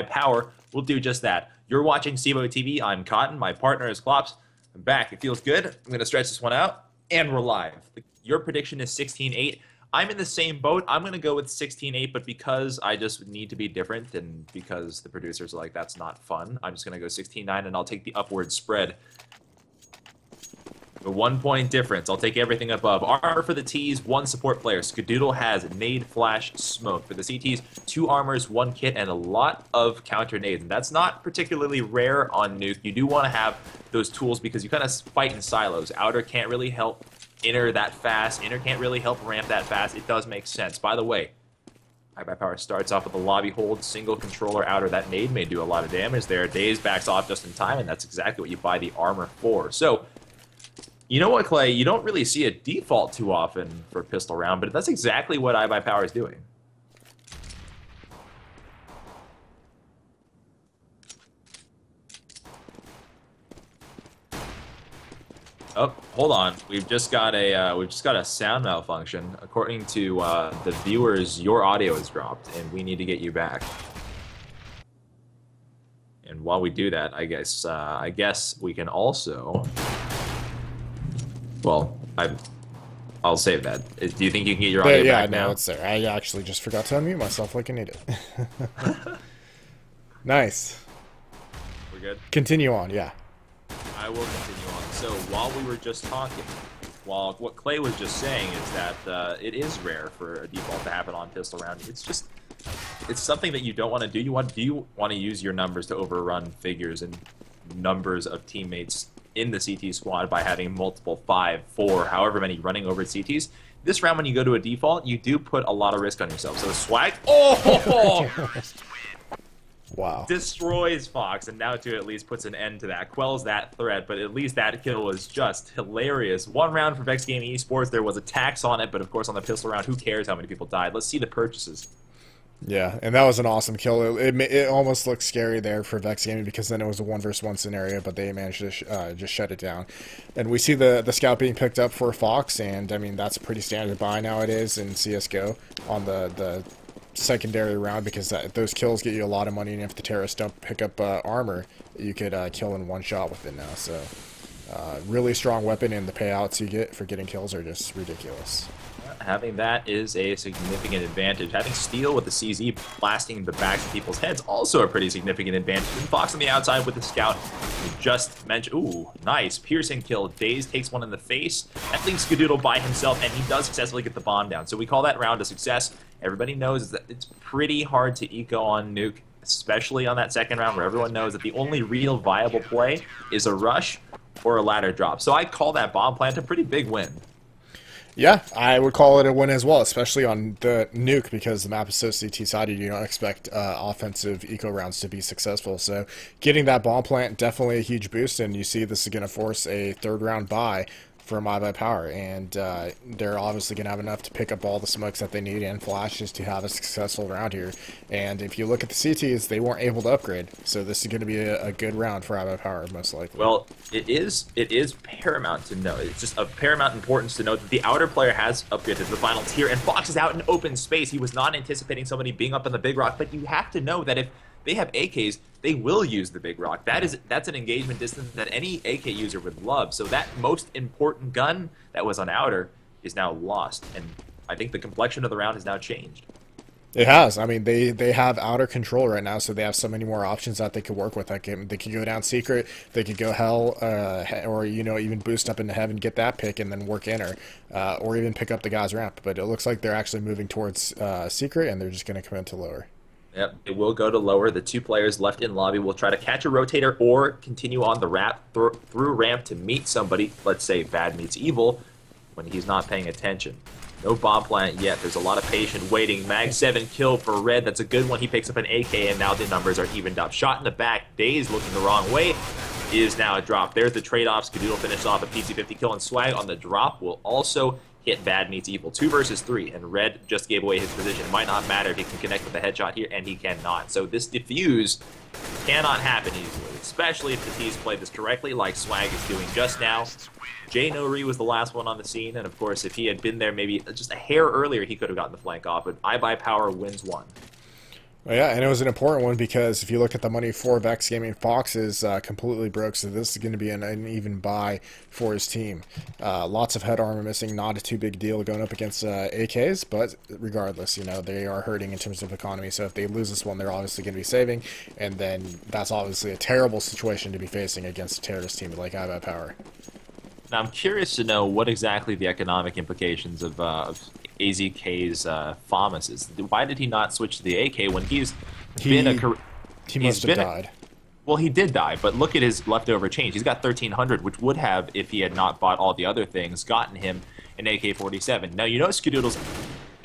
iBUYPOWER will do just that. You're watching CEVO TV. I'm Cotton. My partner is Klops. I'm back. It feels good. I'm going to stretch this one out, and we're live. Your prediction is 16-8. I'm in the same boat. I'm going to go with 16-8, but because I just need to be different and because the producers are like, that's not fun, I'm just going to go 16-9, and I'll take the upward spread. A 1 point difference. I'll take everything above. Armor for the T's, 1 support player. Skadoodle has nade, flash, smoke. For the CTs, 2 armors, 1 kit, and a lot of counter nades. And that's not particularly rare on Nuke. You do want to have those tools because you kind of fight in silos. Outer can't really help inner that fast. Inner can't really help ramp that fast. It does make sense. By the way, iBUYPOWER starts off with a lobby hold, single controller outer. That nade may do a lot of damage there. Daze backs off just in time, and that's exactly what you buy the armor for. So, you know what, Clay? You don't really see a default too often for pistol round, but that's exactly what iBUYPOWER is doing. Oh, hold on. We've just got a sound malfunction. According to the viewers, your audio is dropped, and we need to get you back. And while we do that, I guess we can also. Well, I'll save that. Do you think you can get your audio back now? Yeah, no, it's there. I actually just forgot to unmute myself like an idiot. Nice. We're good? Continue on, yeah. I will continue on. So while we were just talking, what Clay was just saying is that it is rare for a default to happen on pistol round. It's something that you don't want to do. Do you want to use your numbers to overrun figures and numbers of teammates in the CT squad by having multiple 5, 4, however many running over CTs? This round, when you go to a default, you do put a lot of risk on yourself. So Swag, wow, destroys Fox, and now to at least puts an end to that, quells that threat. But at least that kill was just hilarious. 1 round for VexX Gaming Esports. There was a tax on it, but of course on the pistol round, who cares how many people died? Let's see the purchases. Yeah, and that was an awesome kill. It almost looked scary there for VexX Gaming because then it was a 1 versus 1 scenario, but they managed to just shut it down. And we see the scout being picked up for Fox, and I mean that's a pretty standard buy nowadays in CS:GO on the secondary round because those kills get you a lot of money, and if the terrorists don't pick up armor, you could kill in 1 shot with it now. So really strong weapon, and the payouts you get for getting kills are just ridiculous. Having that is a significant advantage. Having Steel with the CZ blasting the backs of people's heads, also a pretty significant advantage. And Fox on the outside with the scout. We just mentioned, ooh, nice. Piercing kill. Daze takes one in the face. That leaves Skadoodle by himself, and he does successfully get the bomb down. So we call that round a success. Everybody knows that it's pretty hard to eco on Nuke, especially on that second round where everyone knows that the only real viable play is a rush or a ladder drop. So I call that bomb plant a pretty big win. Yeah, I would call it a win as well, especially on the Nuke because the map is so CT-sided. You don't expect offensive eco rounds to be successful. So getting that bomb plant, definitely a huge boost, and you see this is going to force a 3rd round buy from iBUYPOWER, and they're obviously going to have enough to pick up all the smokes that they need and flashes to have a successful round here. And if you look at the CTs, they weren't able to upgrade, so this is going to be a good round for iBUYPOWER, most likely. Well, it is paramount to know. It's just of paramount importance to note that the outer player has upgraded to the final tier, and Fox is out in open space. He was not anticipating somebody being up on the big rock, but you have to know that if they have AKs, they will use the big rock. That's an engagement distance that any AK user would love. So that most important gun that was on outer is now lost, and I think the complexion of the round has now changed. It has. I mean, they have outer control right now, so they have so many more options that they could work with. Like they could go down secret, they could go hell, or even boost up into heaven, get that pick, and then work inner, or even pick up the guy's ramp. But it looks like they're actually moving towards secret, and they're just going to come into lower. Yep, it will go to lower. The 2 players left in lobby will try to catch a rotator or continue on the through ramp to meet somebody, let's say Bad meets Evil, when he's not paying attention. No bomb plant yet. There's a lot of patient waiting. Mag 7 kill for Red. That's a good one. He picks up an AK, and now the numbers are evened up. Shot in the back. Daze looking the wrong way. Is now a drop. There's the trade-off. Skadoodle finished off a PC-50 kill, and Swag on the drop will also hit Bad meets Evil. 2 versus 3, and Red just gave away his position. It might not matter if he can connect with the headshot here, and he cannot. So this defuse cannot happen easily, especially if the T's play this correctly, like Swag is doing just now. Jay Nori was the last one on the scene, and of course, if he had been there maybe just a hair earlier, he could have gotten the flank off, but iBUYPOWER wins 1. Well, yeah, and it was an important one because if you look at the money for VexX Gaming, Fox is completely broke, so this is going to be an even buy for his team. Lots of head armor missing, not a too big deal going up against AKs, but regardless, you know, they are hurting in terms of economy, so if they lose this one, they're obviously going to be saving, and then that's obviously a terrible situation to be facing against a terrorist team like iBUYPOWER. Now, I'm curious to know what exactly the economic implications of AZK's FAMAS is. Why did he not switch to the AK when he must have died. Well, he did die, but look at his leftover change. He's got 1,300, which would have, if he had not bought all the other things, gotten him an AK-47. Now, you know Skadoodle's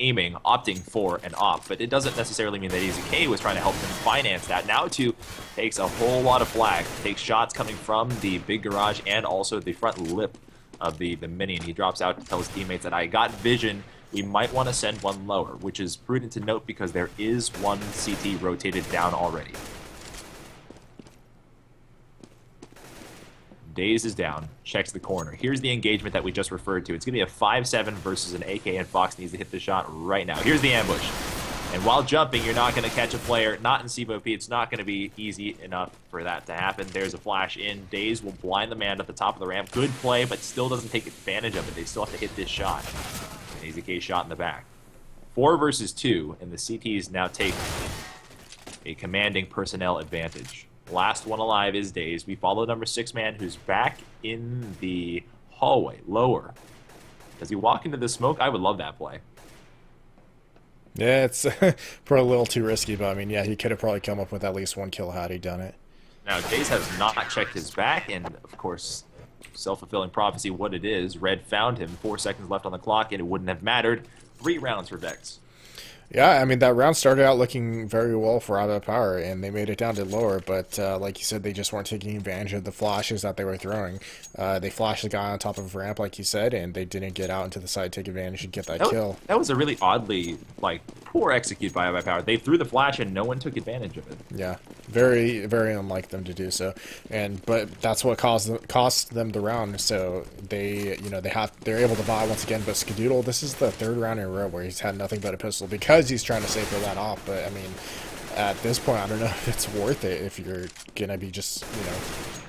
opting for an op, but it doesn't necessarily mean that AZK was trying to help him finance that. Now, too, takes a whole lot of flag, takes shots coming from the big garage and also the front lip of the mini, and he drops out to tell his teammates that I got vision. We might want to send one lower, which is prudent to note because there is one CT rotated down already. Daze is down, checks the corner. Here's the engagement that we just referred to. It's going to be a 5-7 versus an AK, and Fox needs to hit the shot right now. Here's the ambush. And while jumping, you're not going to catch a player. Not in CEVO-P. It's not going to be easy enough for that to happen. There's a flash in. Daze will blind the man at the top of the ramp. Good play, but still doesn't take advantage of it. They still have to hit this shot. An AZK shot in the back. 4 versus 2, and the CTs now take a commanding personnel advantage. Last one alive is Daze. We follow number 6 man who's back in the hallway, lower. Does he walk into the smoke? I would love that play. Yeah, it's probably a little too risky, but I mean, yeah, he could have probably come up with at least 1 kill had he done it. Now, Daze has not checked his back, and of course, self-fulfilling prophecy, what it is. Red found him, 4 seconds left on the clock, and it wouldn't have mattered. 3 rounds for Vex. Yeah, I mean, that round started out looking very well for iBUYPOWER, and they made it down to lower, but like you said, they just weren't taking advantage of the flashes that they were throwing. They flashed the guy on top of a ramp, like you said, and they didn't get out into the side, take advantage, and get that kill. That was a really oddly, like, poor execute by iBUYPOWER. They threw the flash, and no one took advantage of it. Yeah, very, very unlike them to do so, but that's what cost them the round. So they, you know, they're able to buy once again. But Skadoodle, this is the 3rd round in a row where he's had nothing but a pistol because he's trying to save for that off. But I mean, at this point, I don't know if it's worth it if you're gonna be just, you know,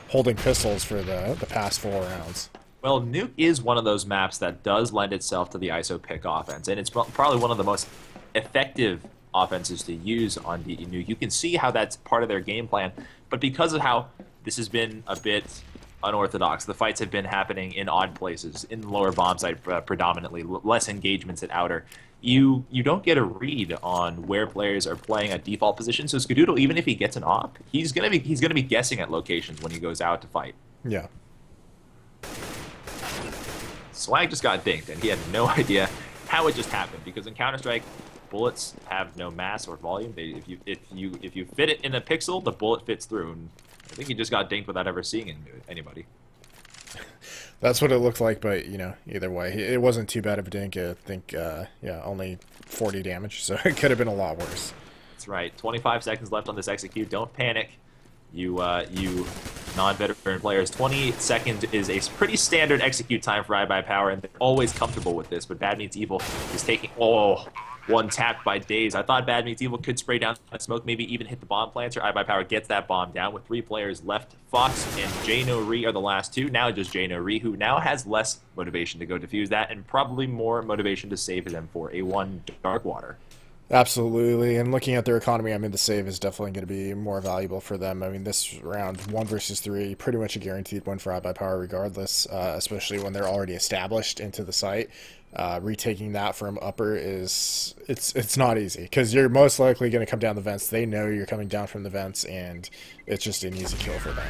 holding pistols for the past 4 rounds. Well, Nuke is one of those maps that does lend itself to the ISO pick offense, and it's probably one of the most effective offenses to use on DE Nuke. You can see how that's part of their game plan, but because of how this has been a bit unorthodox, the fights have been happening in odd places, in the lower bomb site predominantly, less engagements at outer. You don't get a read on where players are playing at default position. So Skadoodle, even if he gets an op, he's gonna be guessing at locations when he goes out to fight. Yeah. Swag just got dinked, and he had no idea how it just happened, because in Counter-Strike, bullets have no mass or volume. If you fit it in a pixel, the bullet fits through. And I think he just got dinked without ever seeing anybody. That's what it looked like, but, you know, either way, it wasn't too bad of a dink. I think, yeah, only 40 damage, so it could have been a lot worse. That's right. 25 seconds left on this execute. Don't panic, you non-veteran players. 20 seconds is a pretty standard execute time for iBUYPOWER, and they're always comfortable with this, but Bad Meets Evil is taking... Oh, one tapped by Daze. I thought Bad Meets Evil could spray down the smoke, maybe even hit the bomb planter. iBUYPOWER gets that bomb down with 3 players left. Fox and J-No-Ree are the last 2. Now just J-No-Ree, who now has less motivation to go defuse that, and probably more motivation to save his M4. A1 Darkwater. Absolutely, and looking at their economy, I mean, the save is definitely going to be more valuable for them. I mean, this round, 1 versus 3, pretty much a guaranteed win for iBUYPOWER regardless, especially when they're already established into the site. Retaking that from upper is, it's not easy, because you're most likely going to come down the vents. They know you're coming down from the vents, and it's just an easy kill for them.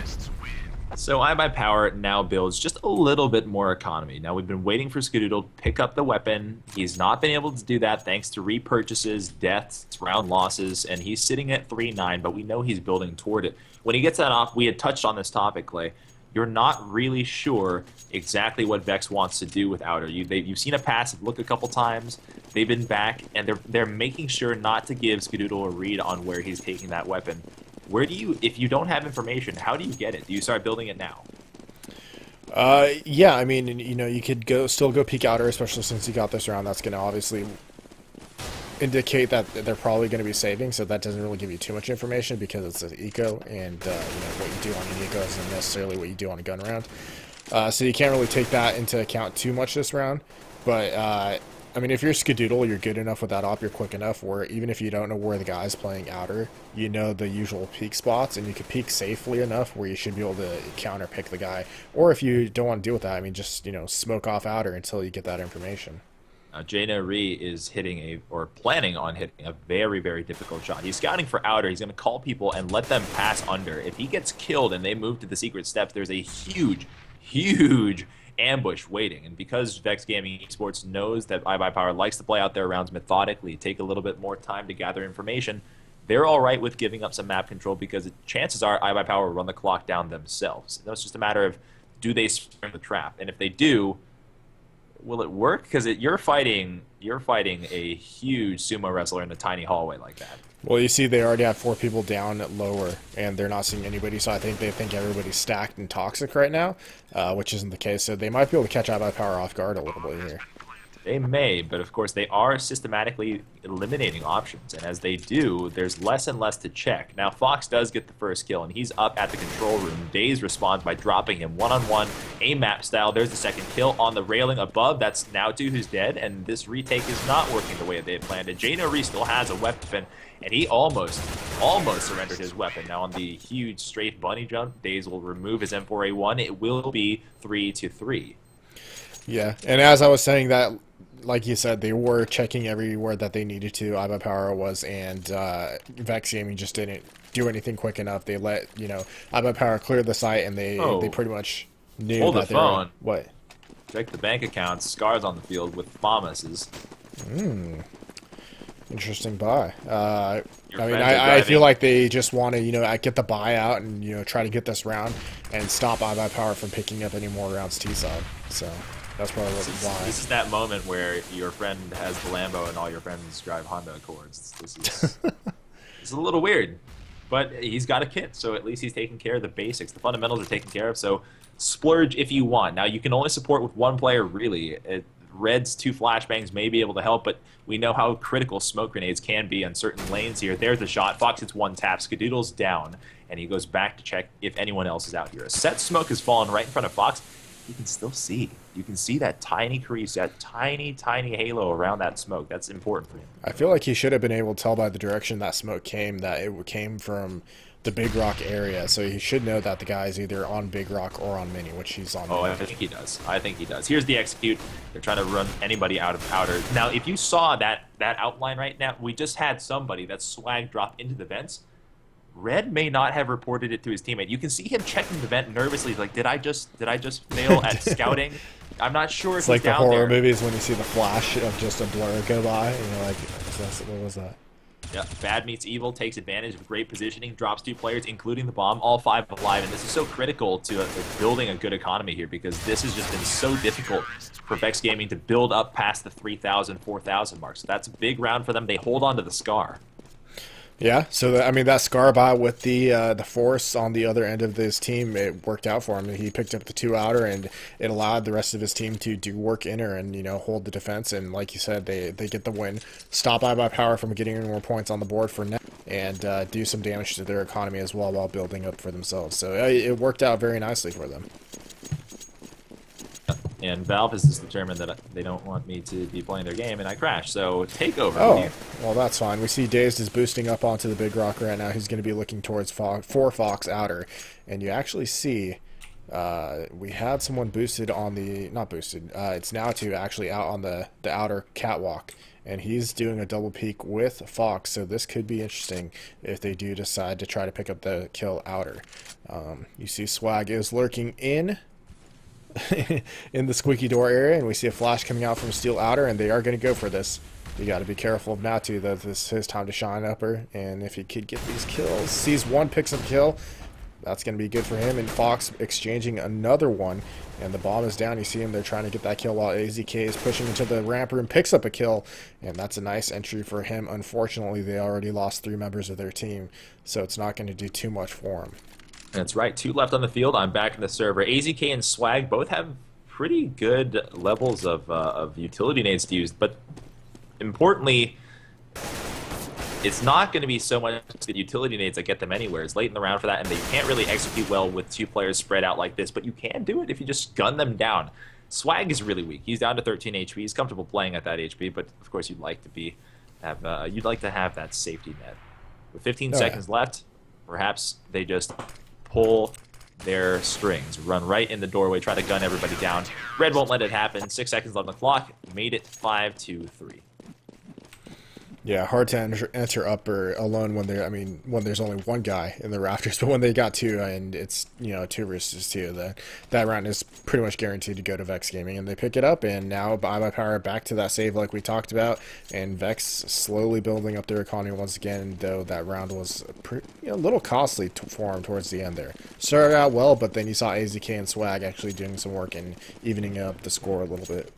So iBUYPOWER now builds just a little bit more economy. Now, we've been waiting for Skadoodle to pick up the weapon. He's not been able to do that thanks to repurchases, deaths, round losses, and he's sitting at 3-9, but we know he's building toward it. When he gets that off, we had touched on this topic, Clay. You're not really sure exactly what Vex wants to do with Outer. You've seen a passive look a couple times. They've been back, and they're making sure not to give Skadoodle a read on where he's taking that weapon. Where do you, if you don't have information, how do you get it? Do you start building it now? Yeah, I mean, you know, you could still go peek Outer, especially since you got this round. That's going to obviously indicate that they're probably going to be saving, so that doesn't really give you too much information because it's an eco, and what you do on an eco isn't necessarily what you do on a gun round. So you can't really take that into account too much this round. But I mean, if you're Skadoodle, you're good enough with that op, you're quick enough where even if you don't know where the guy's playing outer, you know the usual peek spots, and you can peek safely enough where you should be able to counter pick the guy. Or if you don't want to deal with that, I mean, just smoke off outer until you get that information. Jaina Ree is planning on hitting a very, very difficult shot. He's scouting for outer. He's going to call people and let them pass under. If he gets killed and they move to the secret steps, there's a huge, huge ambush waiting. And because VexX Gaming Esports knows that iBUYPOWER likes to play out their rounds methodically, take a little bit more time to gather information, they're all right with giving up some map control because chances are iBUYPOWER will run the clock down themselves. It's just a matter of, do they spring the trap? And if they do, will it work? Because you're fighting a huge sumo wrestler in a tiny hallway like that. Well, you see, they already have 4 people down at lower, and they're not seeing anybody, so I think they think everybody's stacked and toxic right now, which isn't the case. So they might be able to catch iBUYPOWER off guard a little bit here. They may, but of course they are systematically eliminating options, and as they do, there's less and less to check. Now, Fox does get the first kill, and he's up at the control room. Daze responds by dropping him one-on-one, AMAP style. There's the second kill on the railing above. That's Now2 who's dead, and this retake is not working the way they had planned. And Jaina Ree still has a weapon, and he almost surrendered his weapon. Now, on the huge straight bunny jump, Daze will remove his M4A1. It will be 3-3. Yeah, and as I was saying that, like you said, they were checking everywhere that they needed to. iBUYPOWER was, and VexX Gaming just didn't do anything quick enough. They let iBUYPOWER clear the site, and they pretty much knew Hold that the phone. What? Check the bank accounts. Scars on the field with promises. Interesting buy. I mean, I feel like they just want to, get the buy out and, try to get this round and stop iBUYPOWER from picking up any more rounds T-side. So that's probably why. This is that moment where your friend has the Lambo and all your friends drive Honda Accords. This is a little weird, but he's got a kit, so at least he's taking care of the basics. The fundamentals are taken care of, so splurge if you want. Now, you can only support with one player, really. Red's 2 flashbangs may be able to help, but we know how critical smoke grenades can be on certain lanes here. There's the shot. Fox hits 1 tap. Skadoodle's down, and he goes back to check if anyone else is out here. A set smoke has fallen right in front of Fox. You can still see. You can see that tiny crease, that tiny, tiny halo around that smoke. That's important for him. I feel like he should have been able to tell by the direction that smoke came that it came from the Big Rock area, so he should know that the guy is either on Big Rock or on Mini, which he's on. Oh, I think he does. I think he does. Here's the execute. They're trying to run anybody out of outer. Now, if you saw that outline right now, we just had somebody that swag drop into the vents. Red may not have reported it to his teammate. You can see him checking the vent nervously. He's like, did I just fail at scouting? I'm not sure if it's like he's down the horror there. movies when you see the flash of just a blur go by, and you're like, what was that? Yeah, Bad Meets Evil takes advantage of great positioning, drops 2 players, including the bomb, all 5 alive, and this is so critical to building a good economy here because this has just been so difficult for VexX Gaming to build up past the 3,000, 4,000 mark. So that's a big round for them. They hold on to the Scar. Yeah, so I mean that Scar buy with the force on the other end of this team, it worked out for him. He picked up the 2 outer, and it allowed the rest of his team to do work inner and hold the defense. And like you said, they get the win, stop iBUYPOWER from getting any more points on the board for now, and do some damage to their economy as well while building up for themselves. So it worked out very nicely for them. And Valve has just determined that they don't want me to be playing their game, and I crash. So take over. Oh, well, that's fine. We see Dazed is boosting up onto the Big Rock right now. He's going to be looking towards Fox outer. And you actually see we had someone boosted on the... Not boosted. It's Now2 actually out on the outer catwalk. And he's doing a double peek with Fox, so this could be interesting if they do decide to try to pick up the kill outer. You see Swag is lurking in the squeaky door area, and we see a flash coming out from steel outer, and they are going to go for this. You got to be careful of Now2 that this is his time to shine upper, and if he could get these kills, sees 1, picks up kill, that's going to be good for him. And Fox exchanging another one, and the bomb is down. You see him, they're trying to get that kill while AZK is pushing into the ramp room, picks up a kill, and that's a nice entry for him. Unfortunately, they already lost 3 members of their team, so it's not going to do too much for him. That's right. 2 left on the field. I'm back in the server. AZK and Swag both have pretty good levels of utility nades to use, but importantly, It's not going to be so much the utility nades that get them anywhere. It's late in the round for that, and they can't really execute well with 2 players spread out like this, but you can do it if you just gun them down. Swag is really weak. He's down to 13 HP. He's comfortable playing at that HP, but of course you'd like to have that safety net. With 15 seconds left, perhaps they just pull their strings, run right in the doorway, try to gun everybody down. Red won't let it happen. 6 seconds left on the clock. Made it 5-3. Yeah, hard to enter upper alone when when there's only one guy in the rafters, but when they got 2 and it's 2 versus 2, that round is pretty much guaranteed to go to VexX Gaming, and they pick it up. And now iBUYPOWER back to that save like we talked about, and Vex slowly building up their economy once again. Though that round was a little costly for him towards the end there. Started out well, but then you saw AZK and Swag actually doing some work and evening up the score a little bit.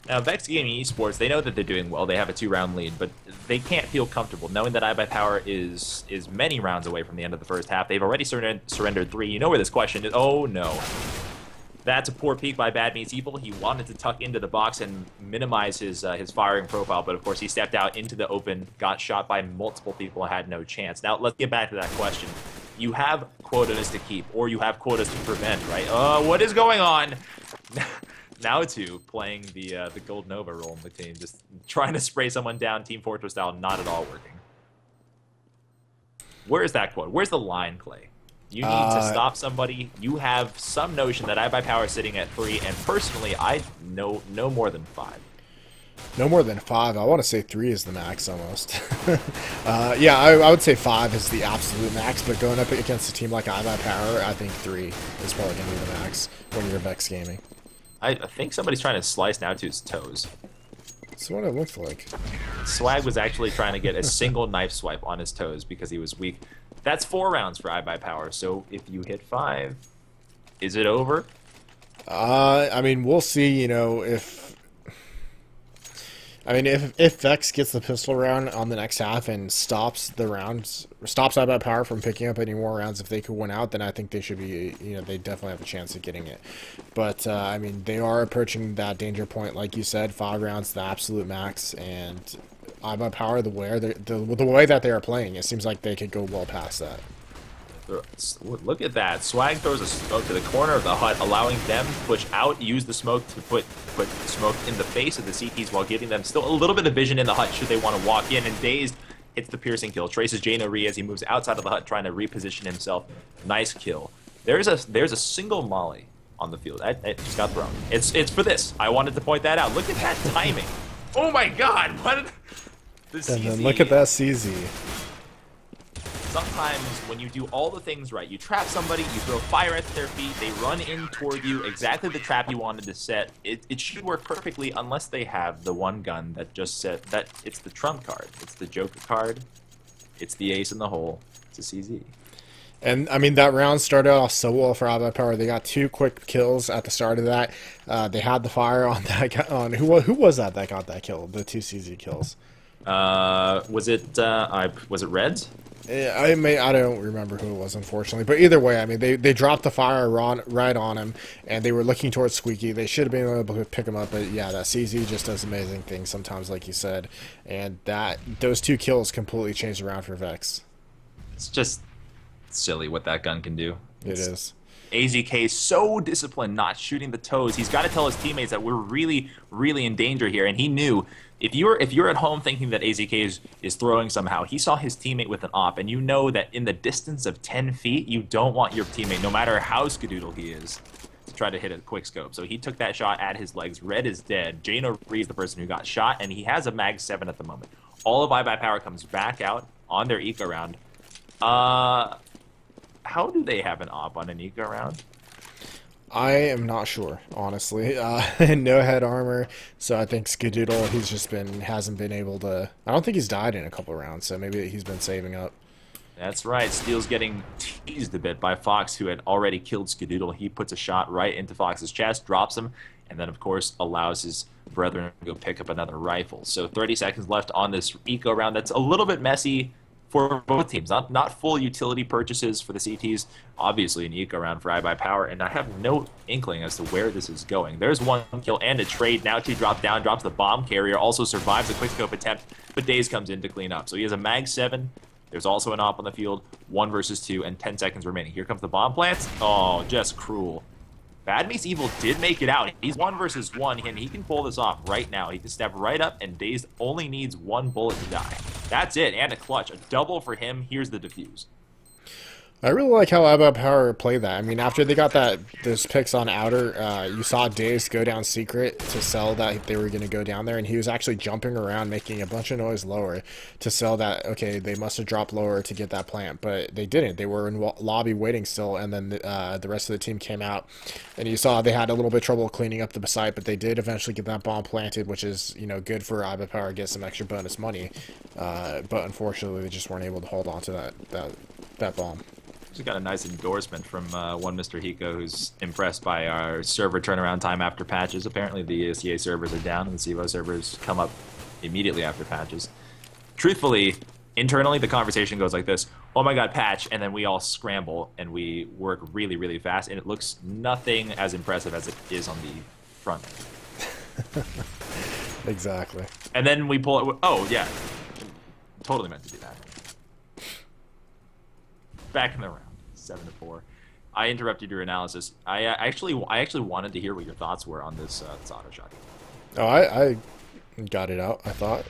Now, VexX Gaming Esports, they know that they're doing well. They have a 2-round lead, but they can't feel comfortable knowing that iBUYPOWER is many rounds away from the end of the first half. They've already surrendered 3. You know where this question is. Oh, no. That's a poor peek by Bad Meets Evil. He wanted to tuck into the box and minimize his firing profile, but of course he stepped out into the open, got shot by multiple people, and had no chance. Now, let's get back to that question. You have quotas to keep, or you have quotas to prevent, right? What is going on? Now two playing the Gold Nova role in the team, just trying to spray someone down Team Fortress style, not at all working. Where is that quote? Where's the line, Clay? You need to stop somebody. You have some notion that iBUYPOWER is sitting at 3, and personally, I know no more than 5. No more than 5. I want to say 3 is the max almost. Yeah, I would say 5 is the absolute max, but going up against a team like iBUYPOWER, I think 3 is probably going to be the max when you're VexX Gaming. I think somebody's trying to slice now to his toes. That's what it looked like. Swag was actually trying to get a single knife swipe on his toes because he was weak. That's 4 rounds for iBUYPOWER, so if you hit 5, is it over? I mean, we'll see, if Vex gets the pistol round on the next half and stops iBUYPOWER from picking up any more rounds, if they could win out, then I think they should be, they definitely have a chance of getting it. But, they are approaching that danger point, like you said, 5 rounds, the absolute max, and iBUYPOWER, the way that they are playing, it seems like they could go well past that. Look at that. Swag throws a smoke to the corner of the hut, allowing them to push out, use the smoke to put smoke in the face of the CTs while giving them still a little bit of vision in the hut should they want to walk in. And Dazed hits the piercing kill. Traces Jaino as he moves outside of the hut, trying to reposition himself. Nice kill. There's a single molly on the field. It just got thrown. It's for this. I wanted to point that out. Look at that timing. Oh my god! What? The CZ. And then look at that CZ. Sometimes when you do all the things right, you trap somebody, you throw fire at their feet, they run in toward you, exactly the trap you wanted to set. It should work perfectly unless they have the one gun that just said that it's the trump card. It's the Joker card. It's the ace in the hole. It's a CZ. And, that round started off so well for iBUYPOWER. They got 2 quick kills at the start of that. They had the fire on that guy. Who was that got that kill? The 2 CZ kills. Was it Reds? I don't remember who it was, unfortunately. But either way, they dropped the fire right on him, and they were looking towards Squeaky. They should have been able to pick him up, but yeah, that CZ just does amazing things sometimes, like you said. And those 2 kills completely changed around for Vex. It's just silly what that gun can do. It is. AZK is so disciplined not shooting the toes. He's got to tell his teammates that we're really, really in danger here. And he knew if you're at home thinking that AZK is throwing somehow, he saw his teammate with an op, and you know that in the distance of 10 feet, you don't want your teammate, no matter how skadoodle he is, to try to hit a quick scope. So he took that shot at his legs. Red is dead. Jaino is the person who got shot, and he has a mag 7 at the moment. All of iBUYPOWER comes back out on their eco round. How do they have an op on an eco round? I am not sure, honestly. No head armor, so I think Skadoodle, hasn't been able to. I don't think he's died in a couple of rounds, so maybe he's been saving up. That's right. Steel's getting teased a bit by Fox, who had already killed Skadoodle. He puts a shot right into Fox's chest, drops him, and then, of course, allows his brethren to go pick up another rifle. So 30 seconds left on this eco round. That's a little bit messy for both teams. Not full utility purchases for the CTs. Obviously, an eco round for iBUYPOWER, and I have no inkling as to where this is going. There's one kill and a trade. Now 2 drops down, drops the bomb carrier, also survives a quickscope attempt, but Daze comes in to clean up. So he has a mag 7. There's also an op on the field, 1 versus 2, and 10 seconds remaining. Here comes the bomb plants. Oh, just cruel. Bad Meets Evil did make it out. He's 1 versus 1, and he can pull this off right now. He can step right up, and Dazed only needs 1 bullet to die. That's it, and a clutch. A double for him. Here's the defuse. I really like how iBUYPOWER played that. I mean, after they got those picks on Outer, you saw Daze go down secret to sell that they were going to go down there, and he was actually jumping around, making a bunch of noise lower to sell that, okay, they must have dropped lower to get that plant, but they didn't. They were in lobby waiting still, and then the rest of the team came out, and you saw they had a little bit of trouble cleaning up the site, but they did eventually get that bomb planted, which is, you know, good for iBUYPOWER, get some extra bonus money, but unfortunately they just weren't able to hold on to that bomb. We got a nice endorsement from one Mr. Hiko, who's impressed by our server turnaround time after patches. Apparently the CA servers are down and the CEVO servers come up immediately after patches. Truthfully, internally the conversation goes like this: oh my god, patch, and then we all scramble and we work really, really fast, and it looks nothing as impressive as it is on the front end. Exactly. And then we pull it. Oh yeah, totally meant to do that. Back in the round, 7-4. I interrupted your analysis. I actually wanted to hear what your thoughts were on this auto shot. Oh, I got it out, I thought.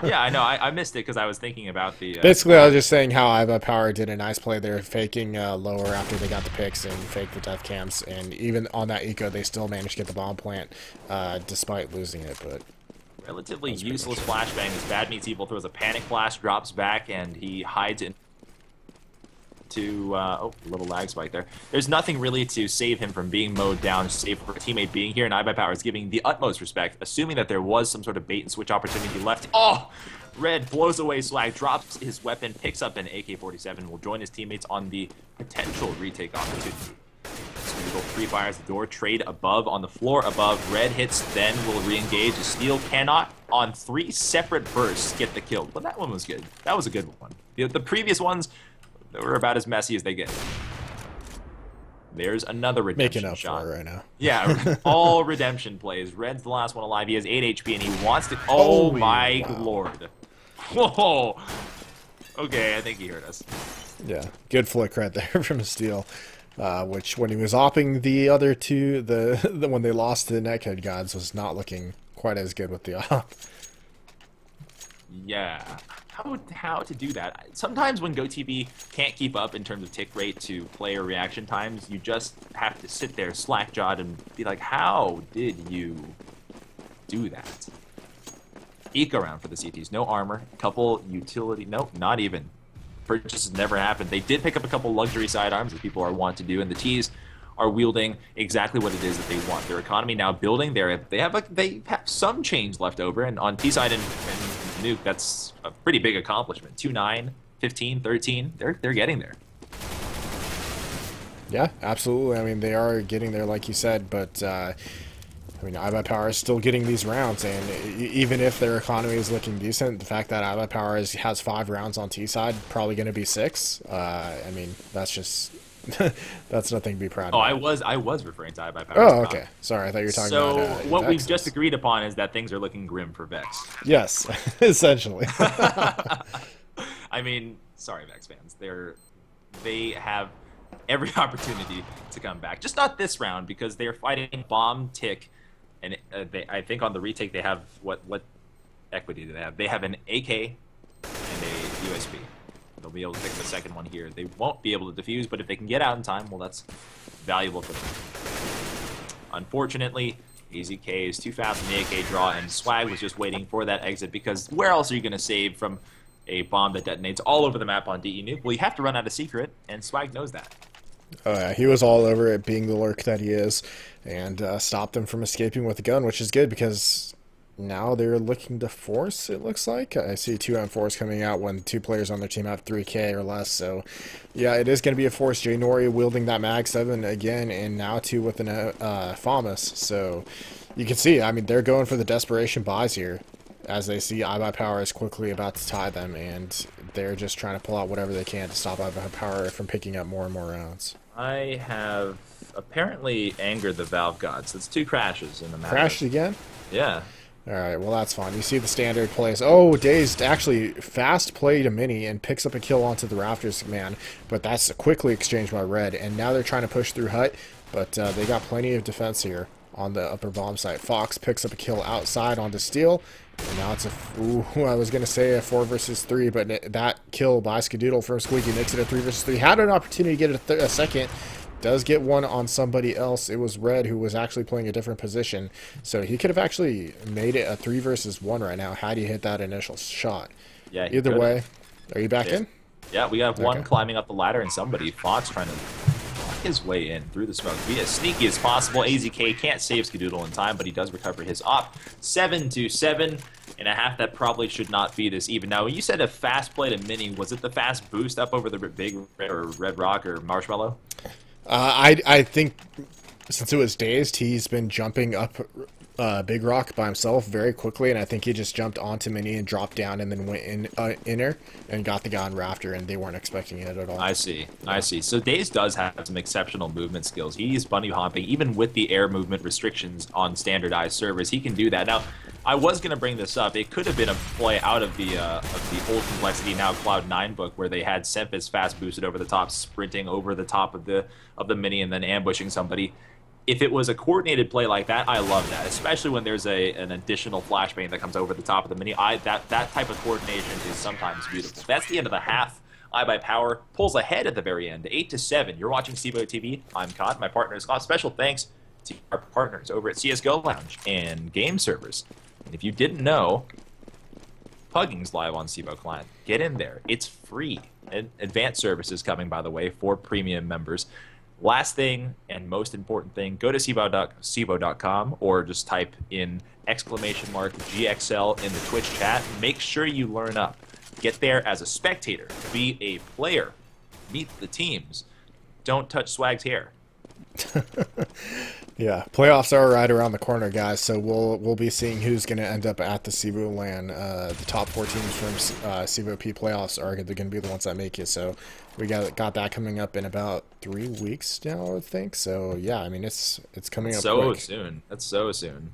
Yeah, I know. I missed it because I was thinking about the... Basically, I was just saying how iBUYPOWER did a nice play there, faking lower after they got the picks and faked the death cams. And even on that eco, they still managed to get the bomb plant despite losing it. But relatively useless flashbang as Bad Meets Evil throws a panic flash, drops back, and he hides in to, oh, a little lag spike there. There's nothing really to save him from being mowed down, save for a teammate being here, and iBUYPOWER is giving the utmost respect, assuming that there was some sort of bait and switch opportunity left. Oh! Red blows away Swag, drops his weapon, picks up an AK-47, will join his teammates on the potential retake opportunity. Squeagle pre-fires the door, trade above, on the floor above, Red hits, then will re-engage. Steel cannot, on 3 separate bursts, get the kill. But that one was good. That was a good one. The previous ones, they were about as messy as they get. There's another redemption making up shot. for it right now. Yeah, all redemption plays. Red's the last one alive. He has 8 HP, and he wants to... Oh, my lord. Whoa. Okay, I think he heard us. Yeah, good flick right there from Steel. Which, when he was opping the other two, the when they lost to the Neckhead Gods, was not looking quite as good with the op. Yeah. How to do that? Sometimes when GoTV can't keep up in terms of tick rate to player reaction times, you just have to sit there slack-jawed and be like, how did you do that? Eco round for the CTs. No armor. Couple utility. Nope, not even. Purchases never happened. They did pick up a couple luxury sidearms, as people are wont to do, and the Ts are wielding exactly what it is that they want. Their economy now building. They have some change left over, and on T side and Nuke, that's a pretty big accomplishment. 2-9, 15, 13. They're getting there. Yeah, absolutely. I mean, they are getting there, like you said, but I mean, iBUYPOWER is still getting these rounds, and even if their economy is looking decent, the fact that iBUYPOWER has 5 rounds on T side, probably going to be 6. I mean, that's just that's nothing to be proud of. Oh, I was referring to iBUYPOWER. Oh, okay. Sorry, I thought you were talking about. So what we've just agreed upon is that things are looking grim for Vex. Yes, essentially. I mean, sorry, Vex fans. They have every opportunity to come back. Just not this round, because they're fighting Bomb, Tick, and I think on the retake they have what equity do they have? They have an AK and a USB. They'll be able to pick the second one here. They won't be able to defuse, but if they can get out in time, well, that's valuable for them. Unfortunately, AZK is too fast on the AK draw, and Swag was just waiting for that exit, because where else are you going to save from a bomb that detonates all over the map on DE Nuke? Well, you have to run out of secret, and Swag knows that. Oh, yeah, he was all over it, being the lurk that he is, and stopped them from escaping with a gun, which is good, because now they're looking to force, it looks like. I see 2 M4s coming out when 2 players on their team have 3K or less, so yeah, it is going to be a force. Jay Nori wielding that Mag 7 again, and now 2 with an FAMAS, so you can see, I mean, they're going for the desperation buys here, as they see iBUYPOWER is quickly about to tie them, and they're just trying to pull out whatever they can to stop iBUYPOWER from picking up more and more rounds. I have apparently angered the Valve gods. That's 2 crashes in the match. Crashed again? Yeah. Alright, well that's fine. You see the standard plays. Oh, Dazed actually fast played a mini and picks up a kill onto the Rafters man, but that's quickly exchanged by Red, and now they're trying to push through Hut, but they got plenty of defense here on the upper bomb site. Fox picks up a kill outside onto Steel, and now it's a... Ooh, I was going to say a 4 versus 3, but that kill by Skadoodle from Squeaky makes it a 3 versus 3. Had an opportunity to get a second. Does get one on somebody else. It was Red who was actually playing a different position, so he could have actually made it a 3 versus 1 right now had he hit that initial shot. Yeah. Either way, are you back in? Yeah, we have one climbing up the ladder and somebody, Fox, trying to block his way in through the smoke. Be as sneaky as possible. AZK can't save Skadoodle in time, but he does recover his op. 7-7 in a half that probably should not be this even. Now, when you said a fast play to mini, was it the fast boost up over the big or red rock or marshmallow? I think since it was Dazed, he's been jumping up Big Rock by himself very quickly, and I think he just jumped onto Mini and dropped down and then went in inner and got the guy on Rafter, and they weren't expecting it at all. I see. I see. So Dazed does have some exceptional movement skills. He's bunny hopping, even with the air movement restrictions on standardized servers. He can do that. Now, I was going to bring this up. It could have been a play out of the old Complexity, now Cloud9 book, where they had Sempus fast boosted over the top, sprinting over the top of the mini and then ambushing somebody. If it was a coordinated play like that, I love that, especially when there's an additional flashbang that comes over the top of the mini. That type of coordination is sometimes beautiful. That's the end of the half. iBUYPOWER pulls ahead at the very end, 8-7. You're watching CEVO TV. I'm Cod. My partner is Scott. Special thanks to our partners over at CSGO Lounge and Game Servers. And if you didn't know, Pugging's live on CEVO Client. Get in there. It's free. Advanced services coming, by the way, for premium members. Last thing and most important thing, go to CEVO.com or just type in !GXL in the Twitch chat. Make sure you learn up. Get there as a spectator. Be a player. Meet the teams. Don't touch Swag's hair. Yeah, playoffs are right around the corner, guys. So we'll be seeing who's going to end up at the CEVO LAN. The top 4 teams from CEVO-P playoffs are going to be the ones that make it. So we got that coming up in about 3 weeks now, I think. So yeah, I mean it's coming up so quick. soon. That's so soon.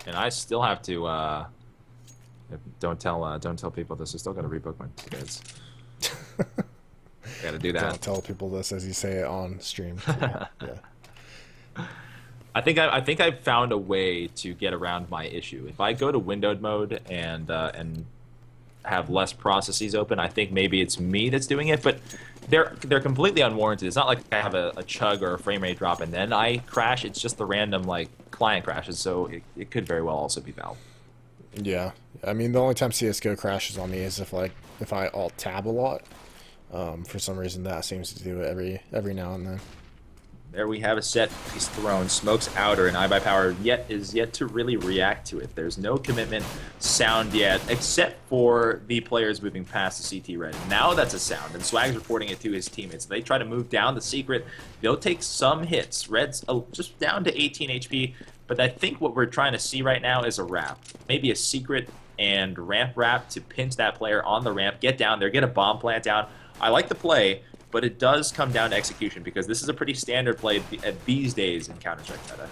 And I still have to. Don't tell people this. I still got to rebook my tickets. Got to do that. Don't tell people this as you say it on stream. Yeah. I think I've found a way to get around my issue. If I go to windowed mode and have less processes open, I think maybe it's me that's doing it. But they're completely unwarranted. It's not like I have a chug or a frame rate drop and then I crash. It's just the random like client crashes. So it could very well also be Valve. Yeah, I mean the only time CS:GO crashes on me is if I alt tab a lot. For some reason that seems to do it every now and then. There we have a set piece thrown. Smoke's outer, and iBUYPOWER is yet to really react to it. There's no commitment sound yet, except for the players moving past the CT red. Now that's a sound, and Swag's reporting it to his teammates. They try to move down the secret. They'll take some hits. Red's just down to 18 HP, but I think what we're trying to see right now is a wrap. Maybe a secret and ramp wrap to pinch that player on the ramp, get down there, get a bomb plant down. I like the play, but it does come down to execution because this is a pretty standard play these days in Counter-Strike meta.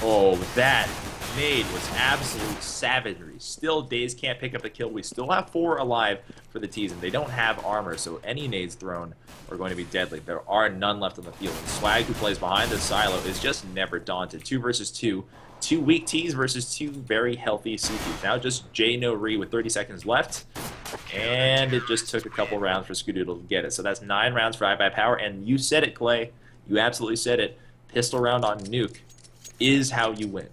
Oh, that nade was absolute savagery. Still, Dazed can't pick up the kill. We still have 4 alive for the T's, and they don't have armor, so any nades thrown are going to be deadly. There are none left on the field. And Swag, who plays behind the silo, is just never daunted. 2 versus 2. 2 weak T's versus 2 very healthy CTs. Now just J No Re with 30 seconds left. And it just took a couple rounds for Skadoodle to get it. So that's 9 rounds for iBUYPOWER. And you said it, Clay. You absolutely said it. Pistol round on Nuke is how you win.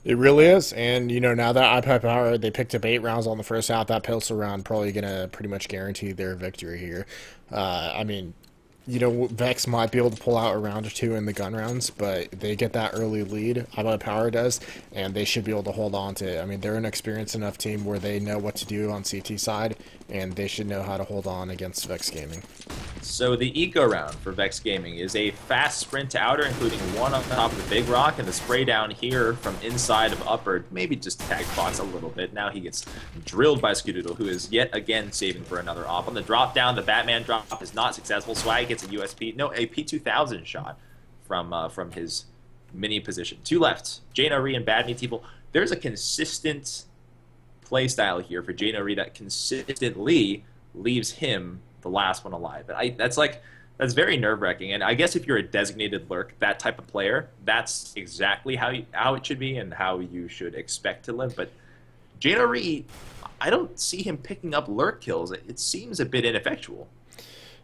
It really is. And, you know, now that iBUYPOWER, they picked up 8 rounds on the first half, that pistol round probably going to pretty much guarantee their victory here. I mean, you know, Vex might be able to pull out a round or 2 in the gun rounds, but they get that early lead, iBUYPOWER does, and they should be able to hold on to it. I mean, they're an experienced enough team where they know what to do on CT side, and they should know how to hold on against VexX Gaming. So the eco round for VexX Gaming is a fast sprint to outer, including one on top of the big rock, and the spray down here from inside of upper, maybe just tag Fox a little bit. Now he gets drilled by Skadoodle, who is yet again saving for another op. On the drop down, the Batman drop is not successful. Swag gets a P2000 shot from his mini position. Two left, Jaina-Ree and Bad Meets Evil. There's a consistent play style here for Jaina-Ree that consistently leaves him the last one alive. And that's very nerve-wracking. And I guess if you're a designated lurk, that type of player, that's exactly how it should be and how you should expect to live. But Jaina-Ree, I don't see him picking up lurk kills. It seems a bit ineffectual.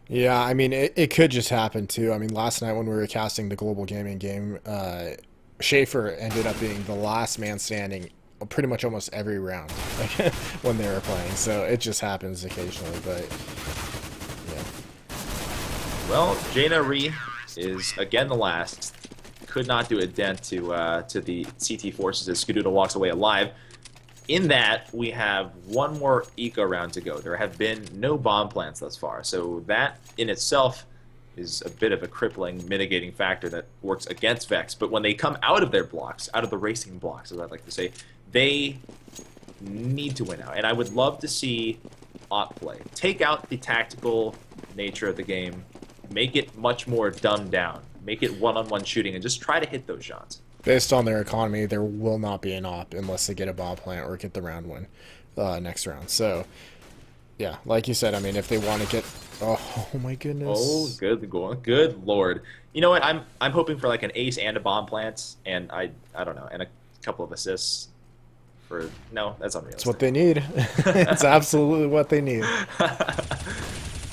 Yeah, I mean, it could just happen too. I mean, last night when we were casting the global gaming game, Schaefer ended up being the last man standing pretty much almost every round when they were playing. So it just happens occasionally, but yeah. Well, Jaina-Ree is again the last. Could not do a dent to the CT forces as Skadoodle walks away alive. In that, we have one more eco round to go. There have been no bomb plants thus far, so that in itself is a bit of a crippling mitigating factor that works against Vex. But when they come out of their blocks, out of the racing blocks, as I'd like to say, they need to win out. And I would love to see op play. Take out the tactical nature of the game, make it much more dumbed down, make it one-on-one shooting, and just try to hit those shots. Based on their economy, there will not be an op unless they get a bomb plant or get the round win next round. So, yeah, like you said, I mean, if they want to get... Oh my goodness. Oh, good lord. You know what? I'm hoping for like an ace and a bomb plant, and I don't know, and a couple of assists. No, that's unrealistic. It's what they need. It's absolutely what they need.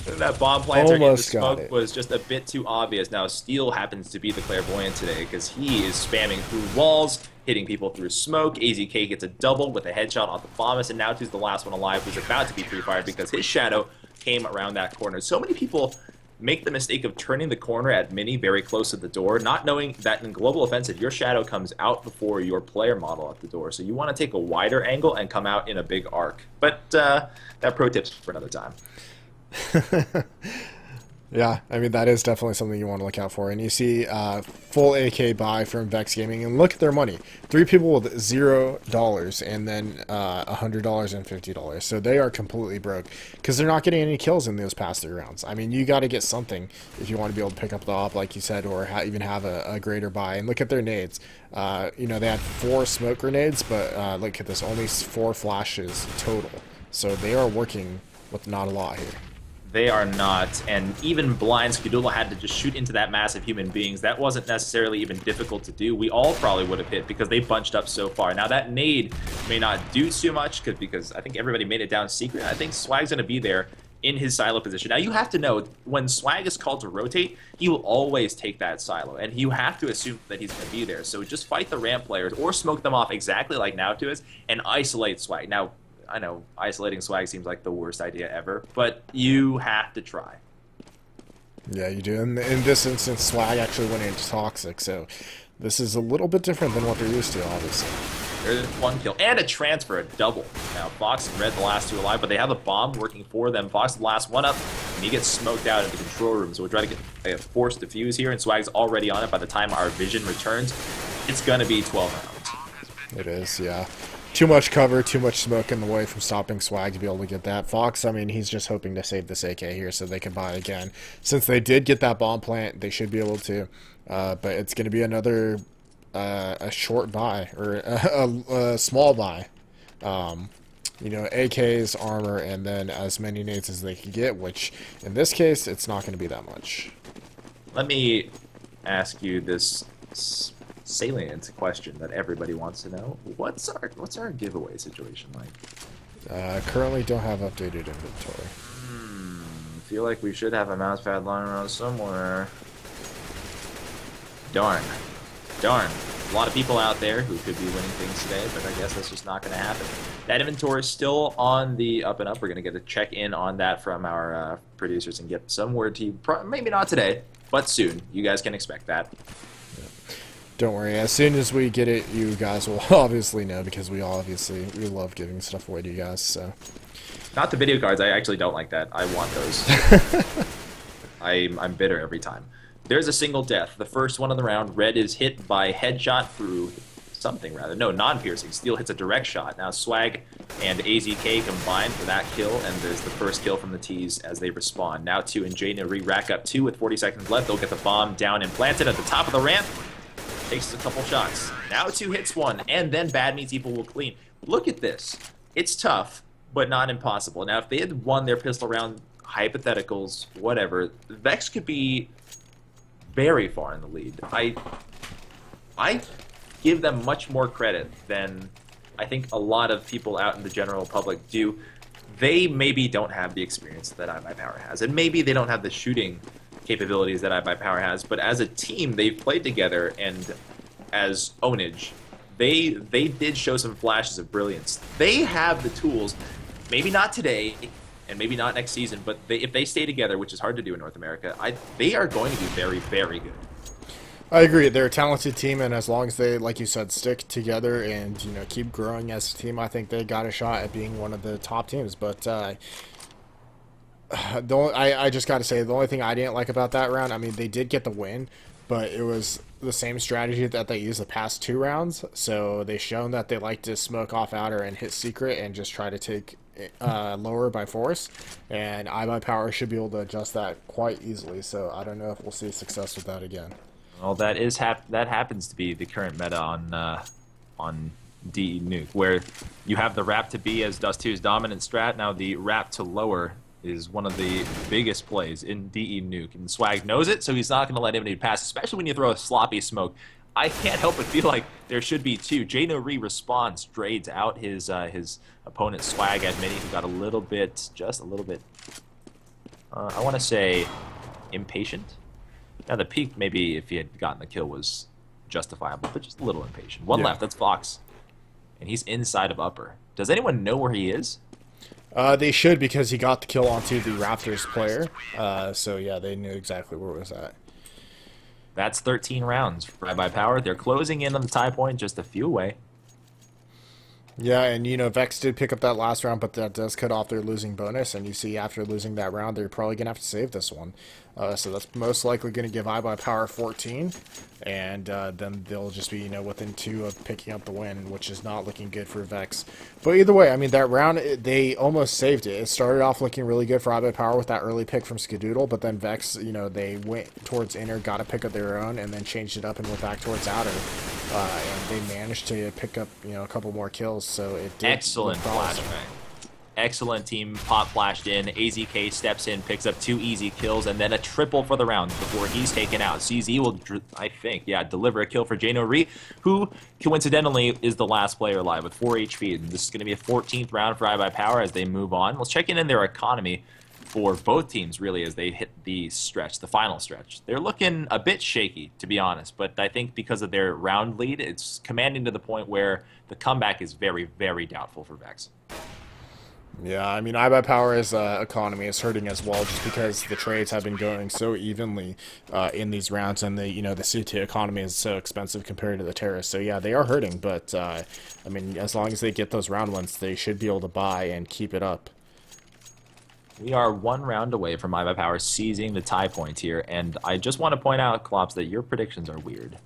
That bomb planter in the Almost got smoke it. was just a bit too obvious. Now, Steel happens to be the clairvoyant today because he is spamming through walls, hitting people through smoke. AZK gets a double with a headshot off the Bombus, and now he's the last one alive who's about to be pre-fired because his shadow came around that corner. So many people make the mistake of turning the corner at Mini very close to the door, not knowing that in Global Offensive, your shadow comes out before your player model at the door. So you want to take a wider angle and come out in a big arc. But that pro tip's for another time. Yeah, I mean, that is definitely something you want to look out for. And you see full AK buy from VexX Gaming, and look at their money. 3 people with $0 and then $100 and $50. So they are completely broke because they're not getting any kills in those past 3 rounds. I mean, you got to get something if you want to be able to pick up the op, like you said, or even have a greater buy. And look at their nades. You know, they had 4 smoke grenades, but look at this, only 4 flashes total. So they are working with not a lot here. They are not, and even blind Skadoodle had to just shoot into that mass of human beings. That wasn't necessarily even difficult to do. We all probably would have hit because they bunched up so far. Now that nade may not do too much because I think everybody made it down secret. I think Swag's going to be there in his silo position. Now you have to know, when Swag is called to rotate, he will always take that silo, and you have to assume that he's going to be there. So just fight the ramp players or smoke them off exactly like now to us and isolate Swag. Now, I know isolating Swag seems like the worst idea ever, but you have to try. Yeah, you do. In this instance, Swag actually went into Toxic, so this is a little bit different than what they're used to, obviously. There's 1 kill and a transfer, a double. Now, Fox and Red, the last 2 alive, but they have a bomb working for them. Fox, the last one up, and he gets smoked out in the control room, so we'll try to get a forced defuse here, and Swag's already on it by the time our vision returns. It's going to be 12 rounds. It is, yeah. Too much cover, too much smoke in the way from stopping Swag to be able to get that. Fox, I mean, he's just hoping to save this AK here so they can buy again. Since they did get that bomb plant, they should be able to. But it's going to be another a short buy, or a small buy. You know, AKs, armor, and then as many nades as they can get, which in this case, it's not going to be that much. Let me ask you this salient question that everybody wants to know. What's our giveaway situation like? Currently don't have updated inventory. Feel like we should have a mousepad lying around somewhere. Darn. A lot of people out there who could be winning things today, but I guess that's just not going to happen. That inventory is still on the up and up. We're going to get a check in on that from our producers and get some word to you. Maybe not today, but soon. You guys can expect that. Don't worry. As soon as we get it, you guys will obviously know because we love giving stuff away to you guys. So. Not the video cards. I actually don't like that. I want those. I'm bitter every time. There's a single death. The first one of the round. Red is hit by headshot through something rather. No, non-piercing. Steel hits a direct shot. Now Swag and AZK combine for that kill, and there's the first kill from the T's as they respawn. Now 2 and Jaina rack up 2 with 40 seconds left. They'll get the bomb down and planted at the top of the ramp. Takes a couple shots. Now 2 hits 1, and then Bad Meets Evil will clean. Look at this. It's tough, but not impossible. Now, if they had won their pistol round, hypotheticals, whatever, Vex could be very far in the lead. I give them much more credit than I think a lot of people out in the general public do. They maybe don't have the experience that iBUYPOWER has, and maybe they don't have the shooting capabilities that iBUYPOWER has, but as a team, they've played together, and as ownage, they did show some flashes of brilliance. They have the tools, maybe not today, and maybe not next season, but if they stay together, which is hard to do in North America, they are going to be very, very good. I agree. They're a talented team, and as long as they, like you said, stick together and keep growing as a team, I think they got a shot at being one of the top teams. But I just got to say, the only thing I didn't like about that round, I mean, they did get the win, but it was the same strategy that they used the past 2 rounds. So they shown that they like to smoke off outer and hit secret and just try to take lower by force, and iBUYPOWER should be able to adjust that quite easily. So I don't know if we'll see success with that again. Well, that happens to be the current meta on DE Nuke, where you have the wrap to B as Dust 2's dominant strat. Now the wrap to lower is one of the biggest plays in DE Nuke, and Swag knows it, so he's not going to let anybody pass, especially when you throw a sloppy smoke. I can't help but feel like there should be 2. Jaina responds, trades out his opponent Swag at mini, who got a little bit, just a little bit, I want to say, impatient. Now the peak, maybe if he had gotten the kill, was justifiable, but just a little impatient. One left, that's Fox, and he's inside of upper. Does anyone know where he is? They should, because he got the kill onto the Raptors player. So yeah, they knew exactly where it was at. That's 13 rounds for iBUYPOWER. They're closing in on the tie point, just a few away. Yeah, and Vex did pick up that last round, but that does cut off their losing bonus, and you see after losing that round, they're probably going to have to save this one. So that's most likely going to give iBUYPOWER 14, and then they'll just be, within 2 of picking up the win, which is not looking good for Vex. But either way, I mean, that round, they almost saved it. It started off looking really good for iBUYPOWER with that early pick from Skadoodle, but then Vex, they went towards inner, got a pick of their own, and then changed it up and went back towards outer. And they managed to pick up, a couple more kills, so it did. Excellent flashbang. Excellent team pop flashed in. AZK steps in, picks up 2 easy kills, and then a triple for the round before he's taken out. CZ will, I think, deliver a kill for Jaina Ree, who coincidentally is the last player alive with 4 HP. And this is going to be a 14th round for iBUYPOWER as they move on. Let's check in their economy for both teams, really, as they hit the stretch, the final stretch. They're looking a bit shaky, to be honest, but I think because of their round lead, it's commanding to the point where the comeback is very, very doubtful for Vex. Yeah, I mean, iBUYPOWER's economy is hurting as well, just because the trades have been going so evenly in these rounds, and the C2 economy is so expensive compared to the terrorists. So yeah, they are hurting, but I mean, as long as they get those round ones, they should be able to buy and keep it up. We are 1 round away from iBUYPOWER seizing the tie point here, and I just want to point out, Klops, that your predictions are weird.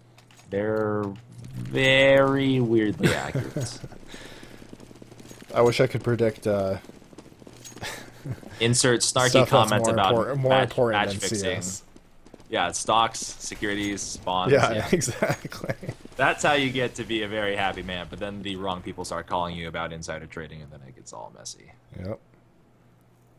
They're very weirdly accurate. I wish I could predict. Insert snarky comment about important match fixing. CS. Yeah, stocks, securities, spawns. Yeah, exactly. That's how you get to be a very happy man. But then the wrong people start calling you about insider trading, and then it gets all messy. Yep.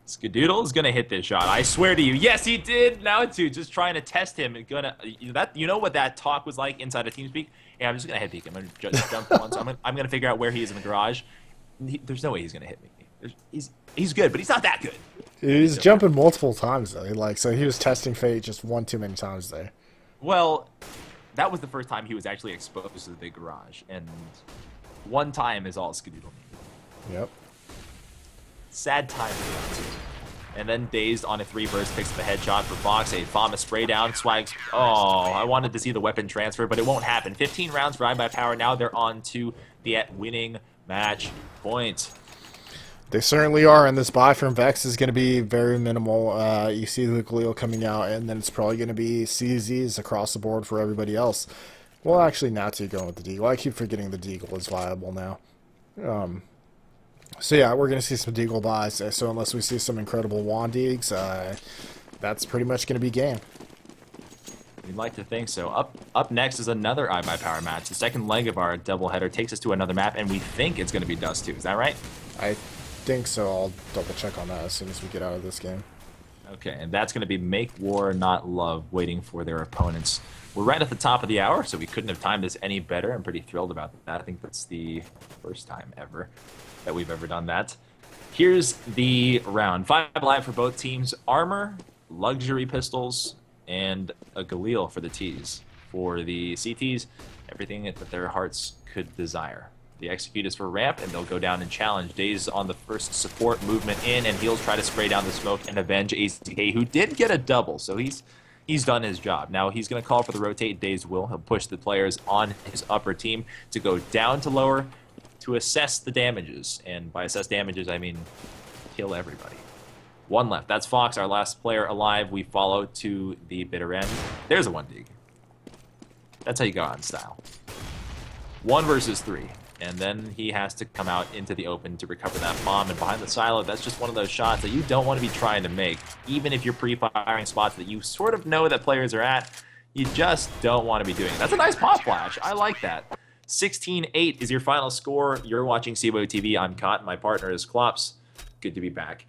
Skadoodle is gonna hit this shot. I swear to you. Yes, he did. Now too, just trying to test him. You know what that talk was like inside of TeamSpeak? Yeah, I'm just gonna head peek him. I'm gonna just jump once. I'm gonna figure out where he is in the garage. There's no way he's gonna hit me. He's good, but he's not that good. He's jumping multiple times though. So he was testing fate just one too many times there. Well, that was the first time he was actually exposed to the big garage, and one time is all Skadoodle needed. Yep. Sad time. And then Dazed on a 3-burst picks the headshot for Fox. A Fama spray down. Swags. Oh, I wanted to see the weapon transfer, but it won't happen. 15 rounds for iBUYPOWER. Now they're on to the winning match point. They certainly are, and this buy from Vex is going to be very minimal. You see the Galil coming out, and then it's probably going to be CZs across the board for everybody else. Well, actually, Natsu going with the Deagle. I keep forgetting the Deagle is viable now. So yeah, we're going to see some Deagle buys. So unless we see some incredible Wandigs, that's pretty much going to be game. We'd like to think so. Up next is another iBUYPOWER match. The second leg of our doubleheader takes us to another map, and we think it's going to be Dust 2. Is that right? I think so. I'll double check on that as soon as we get out of this game. Okay, and that's going to be Make War Not Love, waiting for their opponents. We're right at the top of the hour, so we couldn't have timed this any better. I'm pretty thrilled about that. I think that's the first time ever that we've ever done that. Here's the round. 5 alive for both teams. Armor, luxury pistols, and a Galil for the Ts. For the CTs, everything that their hearts could desire. The execute is for ramp, and they'll go down and challenge. Daze on the first support movement in, and he'll try to spray down the smoke and avenge AZK, who did get a double, so he's done his job. Now he's going to call for the rotate. Daze will. He'll push the players on his upper team to go down to lower to assess the damages. And by assess damages, I mean kill everybody. 1 left. That's Fox, our last player alive. We follow to the bitter end. There's a 1 dig. That's how you go out in style. 1 versus 3. And then he has to come out into the open to recover that bomb. And behind the silo, that's just one of those shots that you don't want to be trying to make. Even if you're pre-firing spots that you sort of know that players are at, you just don't want to be doing it. That's a nice pop flash. I like that. 16-8 is your final score. You're watching CEVO TV. I'm Cott. My partner is Klops. Good to be back.